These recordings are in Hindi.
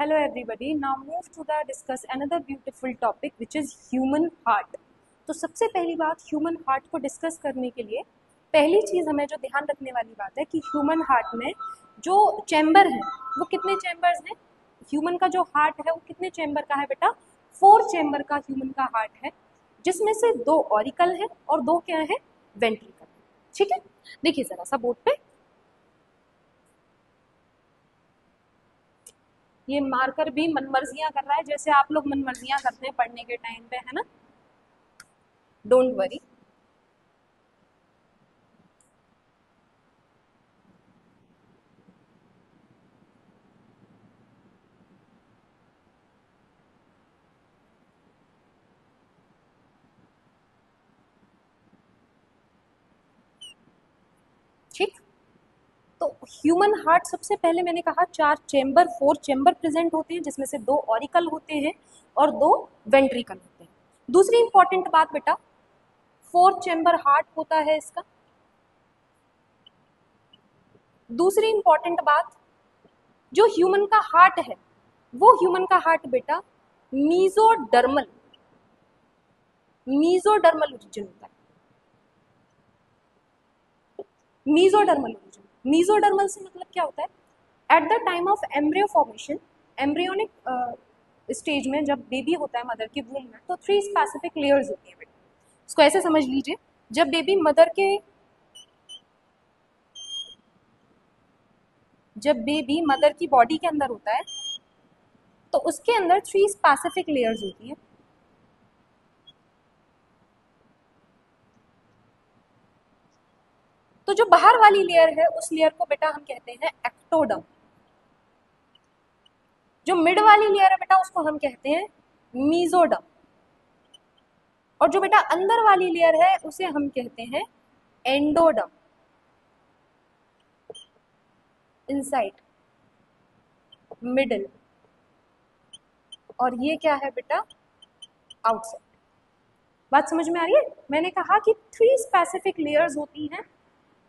Hello everybody. Now move to the discuss another beautiful topic which is human heart. तो सबसे पहली बात ह्यूमन हार्ट को डिस्कस करने के लिए पहली चीज़ हमें जो ध्यान रखने वाली बात है कि ह्यूमन हार्ट में जो चैम्बर है वो कितने चैम्बर्स हैं। ह्यूमन का जो हार्ट है वो कितने चैम्बर का है बेटा? 4 चैम्बर का ह्यूमन का हार्ट है, जिसमें से 2 ऑरिकल है और 2 क्या है? वेंट्रिकल। ठीक है, देखिए जरा सा बोर्ड पे ये मार्कर भी मनमर्जियां कर रहा है, जैसे आप लोग मनमर्जियां करते हैं पढ़ने के टाइम पे, है ना। Don't worry. ठीक, तो ह्यूमन हार्ट सबसे पहले मैंने कहा 4 चेम्बर प्रेजेंट होते हैं, जिसमें से 2 ऑरिकल होते हैं और 2 वेंट्रिकल होते हैं। दूसरी इंपॉर्टेंट बात बेटा, 4 चेम्बर हार्ट होता है इसका। दूसरी इंपॉर्टेंट बात, जो ह्यूमन का हार्ट है वो ह्यूमन का हार्ट बेटा मीजोडर्मल ओरिजिन होता है। मीजोडर्मल ओरिजिन, मीजोडर्मल से मतलब क्या होता है? At the time of embryo formation, embryonic stage में जब बेबी होता है मदर के वूम में, तो 3 स्पेसिफिक लेयर्स होती है बेटा। इसको ऐसे समझ लीजिए, जब बेबी मदर की बॉडी के अंदर होता है तो उसके अंदर 3 स्पेसिफिक लेयर्स होती है। तो जो बाहर वाली लेयर है उस लेयर को बेटा हम कहते हैं एक्टोडर्म। जो मिड वाली लेयर है बेटा उसको हम कहते हैं मीजोडर्म, और जो बेटा अंदर वाली लेयर है उसे हम कहते हैं एंडोडर्म, इनसाइड, मिडल, और ये क्या है बेटा? आउटसाइड। बात समझ में आ रही है? मैंने कहा कि 3 स्पेसिफिक लेयर्स होती हैं,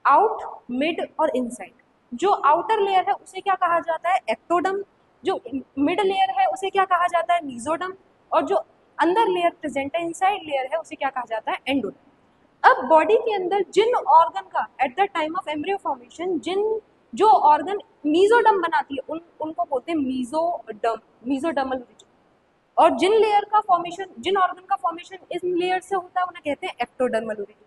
आउट, मिड और इनसाइड। जो आउटर लेयर है उसे क्या कहा जाता है? एक्टोडर्म। जो मिड लेयर है उसे क्या कहा जाता है? मीजोडर्म। और जो अंदर लेयर प्रेजेंट है, इनसाइड लेयर है, उसे क्या कहा जाता है? एंडोडर्म। अब बॉडी के अंदर जिन ऑर्गन का at the time of embryo formation जो ऑर्गन मीजोडर्म बनाती है उनको बोलते हैं मीजोडर्मल ओरिजिन। और जिन ऑर्गन का फॉर्मेशन इन लेयर से होता है उन्हें कहते हैं एक्टोडर्मल ओरिजिन।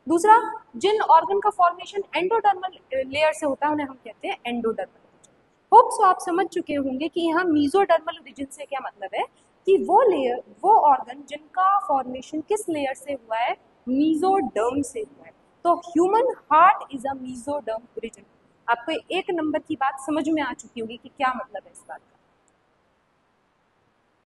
दूसरा, जिन ऑर्गन का फॉर्मेशन एंडोडर्मल लेयर से होता है उन्हें हम कहते हैं एंडोडर्मल ओरिजिन। होप सो आप समझ चुके होंगे कि यहाँ मीजोडर्मल ओरिजिन से क्या मतलब है कि वो ऑर्गन जिनका फॉर्मेशन किस लेयर से हुआ है? मीजोडर्म से हुआ है। तो human heart is a mesoderm origin. आपको 1 नंबर की बात समझ में आ चुकी होगी कि क्या मतलब है इस बात का।